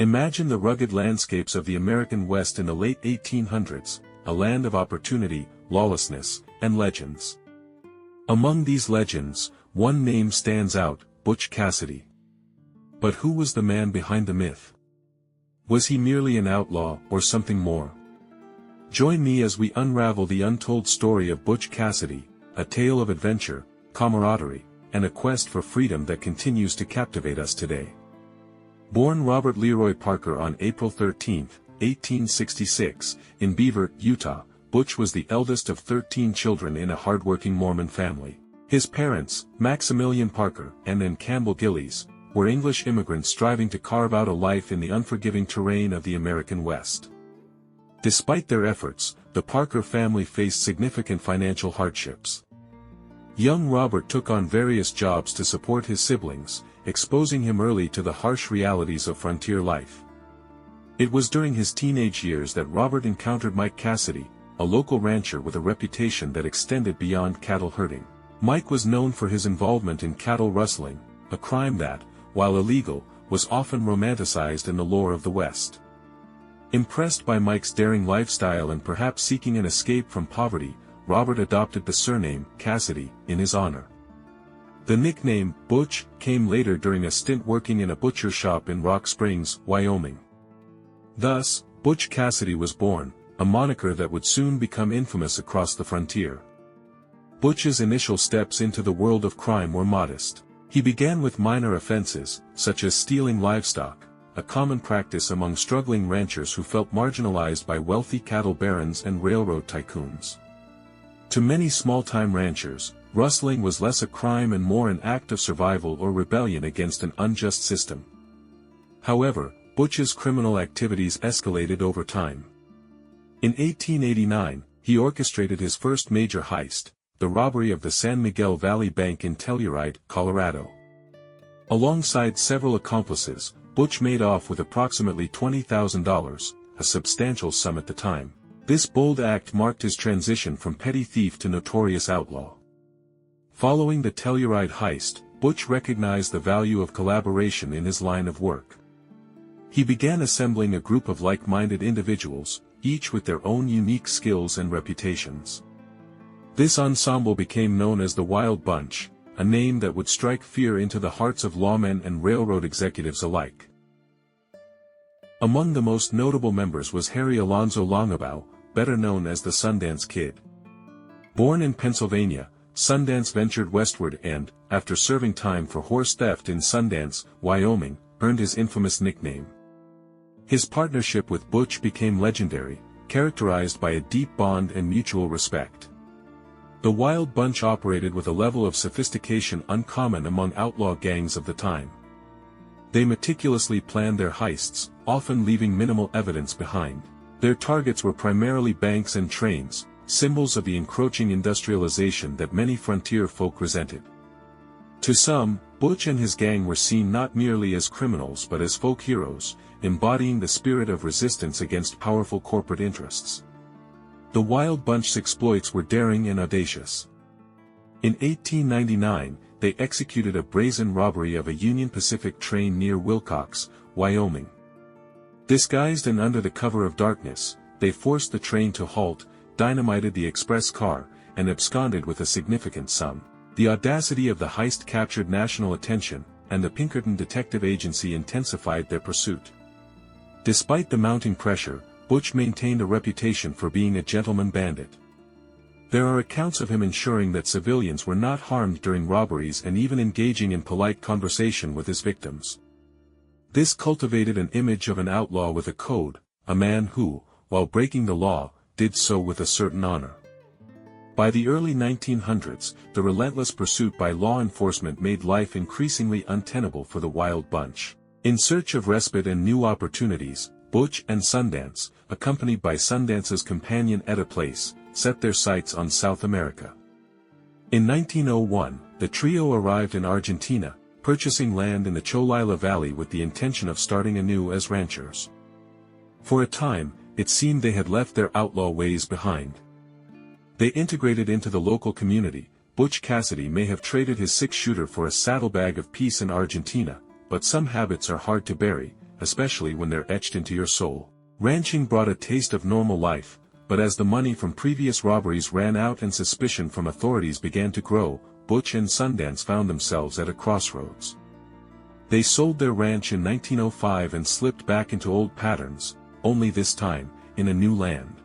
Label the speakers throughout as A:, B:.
A: Imagine the rugged landscapes of the American West in the late 1800s, a land of opportunity, lawlessness, and legends. Among these legends, one name stands out, Butch Cassidy. But who was the man behind the myth? Was he merely an outlaw, or something more? Join me as we unravel the untold story of Butch Cassidy, a tale of adventure, camaraderie, and a quest for freedom that continues to captivate us today. Born Robert Leroy Parker on April 13, 1866, in Beaver, Utah, Butch was the eldest of 13 children in a hardworking Mormon family. His parents, Maximilian Parker and Ann Campbell Gillies, were English immigrants striving to carve out a life in the unforgiving terrain of the American West. Despite their efforts, the Parker family faced significant financial hardships. Young Robert took on various jobs to support his siblings, exposing him early to the harsh realities of frontier life. It was during his teenage years that Robert encountered Mike Cassidy, a local rancher with a reputation that extended beyond cattle herding. Mike was known for his involvement in cattle rustling, a crime that, while illegal, was often romanticized in the lore of the West. Impressed by Mike's daring lifestyle and perhaps seeking an escape from poverty, Robert adopted the surname Cassidy in his honor. The nickname Butch came later during a stint working in a butcher shop in Rock Springs, Wyoming. Thus, Butch Cassidy was born, a moniker that would soon become infamous across the frontier. Butch's initial steps into the world of crime were modest. He began with minor offenses, such as stealing livestock, a common practice among struggling ranchers who felt marginalized by wealthy cattle barons and railroad tycoons. To many small-time ranchers, rustling was less a crime and more an act of survival or rebellion against an unjust system. However, Butch's criminal activities escalated over time. In 1889, he orchestrated his first major heist, the robbery of the San Miguel Valley Bank in Telluride, Colorado. Alongside several accomplices, Butch made off with approximately $20,000, a substantial sum at the time. This bold act marked his transition from petty thief to notorious outlaw. Following the Telluride heist, Butch recognized the value of collaboration in his line of work. He began assembling a group of like-minded individuals, each with their own unique skills and reputations. This ensemble became known as the Wild Bunch, a name that would strike fear into the hearts of lawmen and railroad executives alike. Among the most notable members was Harry Alonzo Longabaugh, better known as the Sundance Kid. Born in Pennsylvania, Sundance ventured westward and, after serving time for horse theft in Sundance, Wyoming, earned his infamous nickname. His partnership with Butch became legendary, characterized by a deep bond and mutual respect. The Wild Bunch operated with a level of sophistication uncommon among outlaw gangs of the time. They meticulously planned their heists, often leaving minimal evidence behind. Their targets were primarily banks and trains, symbols of the encroaching industrialization that many frontier folk resented. To some, Butch and his gang were seen not merely as criminals but as folk heroes, embodying the spirit of resistance against powerful corporate interests. The Wild Bunch's exploits were daring and audacious. In 1899, they executed a brazen robbery of a Union Pacific train near Wilcox, Wyoming. Disguised and under the cover of darkness, they forced the train to halt, dynamited the express car, and absconded with a significant sum. The audacity of the heist captured national attention, and the Pinkerton Detective Agency intensified their pursuit. Despite the mounting pressure, Butch maintained a reputation for being a gentleman bandit. There are accounts of him ensuring that civilians were not harmed during robberies and even engaging in polite conversation with his victims. This cultivated an image of an outlaw with a code, a man who, while breaking the law, did so with a certain honor. By the early 1900s, the relentless pursuit by law enforcement made life increasingly untenable for the Wild Bunch. In search of respite and new opportunities, Butch and Sundance, accompanied by Sundance's companion Etta Place, set their sights on South America. In 1901, the trio arrived in Argentina, purchasing land in the Cholila Valley with the intention of starting anew as ranchers. For a time, it seemed they had left their outlaw ways behind. They integrated into the local community. Butch Cassidy may have traded his six-shooter for a saddlebag of peace in Argentina, but some habits are hard to bury, especially when they're etched into your soul. Ranching brought a taste of normal life, but as the money from previous robberies ran out and suspicion from authorities began to grow, Butch and Sundance found themselves at a crossroads. They sold their ranch in 1905 and slipped back into old patterns, only this time, in a new land.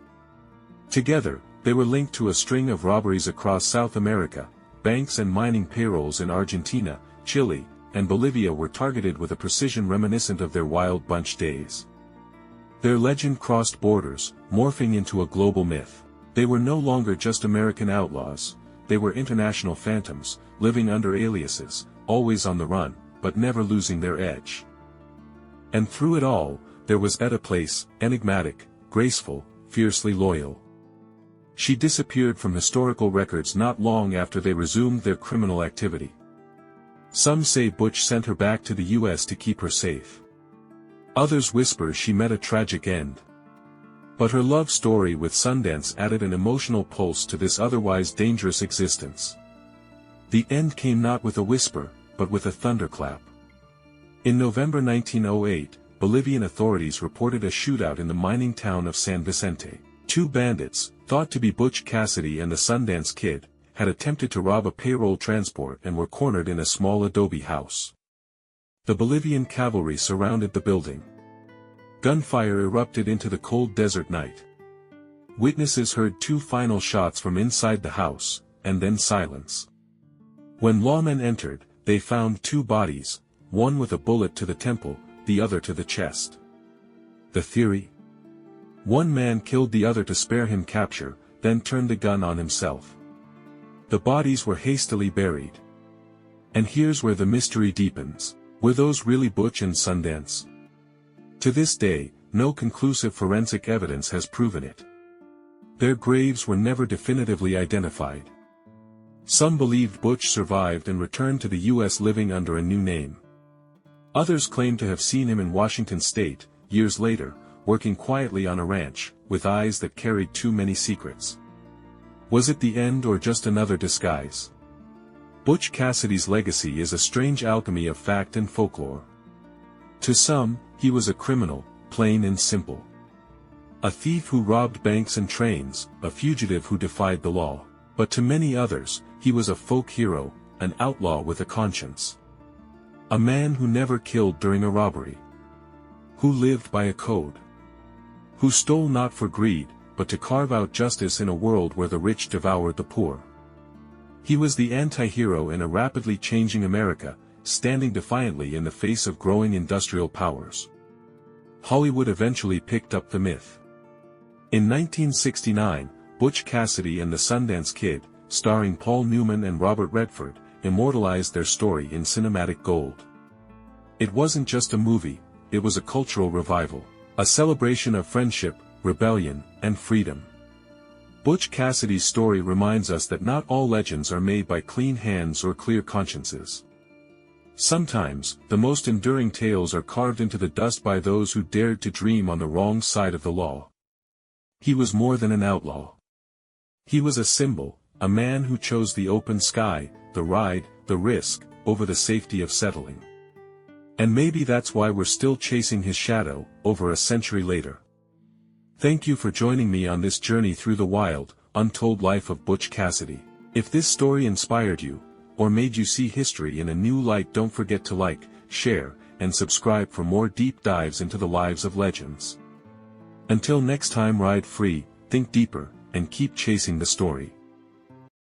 A: Together, they were linked to a string of robberies across South America. Banks and mining payrolls in Argentina, Chile, and Bolivia were targeted with a precision reminiscent of their Wild Bunch days. Their legend crossed borders, morphing into a global myth. They were no longer just American outlaws, they were international phantoms, living under aliases, always on the run, but never losing their edge. And through it all, there was Etta Place, enigmatic, graceful, fiercely loyal. She disappeared from historical records not long after they resumed their criminal activity. Some say Butch sent her back to the US to keep her safe. Others whisper she met a tragic end. But her love story with Sundance added an emotional pulse to this otherwise dangerous existence. The end came not with a whisper, but with a thunderclap. In November 1908, Bolivian authorities reported a shootout in the mining town of San Vicente. Two bandits, thought to be Butch Cassidy and the Sundance Kid, had attempted to rob a payroll transport and were cornered in a small adobe house. The Bolivian cavalry surrounded the building. Gunfire erupted into the cold desert night. Witnesses heard two final shots from inside the house, and then silence. When lawmen entered, they found two bodies, one with a bullet to the temple, the other to the chest. The theory? One man killed the other to spare him capture, then turned the gun on himself. The bodies were hastily buried. And here's where the mystery deepens. Were those really Butch and Sundance? To this day, no conclusive forensic evidence has proven it. Their graves were never definitively identified. Some believed Butch survived and returned to the US living under a new name. Others claimed to have seen him in Washington state, years later, working quietly on a ranch, with eyes that carried too many secrets. Was it the end or just another disguise? Butch Cassidy's legacy is a strange alchemy of fact and folklore. To some, he was a criminal, plain and simple. A thief who robbed banks and trains, a fugitive who defied the law. But to many others, he was a folk hero, an outlaw with a conscience. A man who never killed during a robbery. Who lived by a code. Who stole not for greed, but to carve out justice in a world where the rich devoured the poor. He was the anti-hero in a rapidly changing America, standing defiantly in the face of growing industrial powers. Hollywood eventually picked up the myth. In 1969, Butch Cassidy and the Sundance Kid, starring Paul Newman and Robert Redford, immortalized their story in cinematic gold. It wasn't just a movie, it was a cultural revival. A celebration of friendship, rebellion, and freedom. Butch Cassidy's story reminds us that not all legends are made by clean hands or clear consciences. Sometimes, the most enduring tales are carved into the dust by those who dared to dream on the wrong side of the law. He was more than an outlaw. He was a symbol, a man who chose the open sky, the ride, the risk, over the safety of settling. And maybe that's why we're still chasing his shadow, over a century later. Thank you for joining me on this journey through the wild, untold life of Butch Cassidy. If this story inspired you, or made you see history in a new light, don't forget to like, share, and subscribe for more deep dives into the lives of legends. Until next time, ride free, think deeper, and keep chasing the story.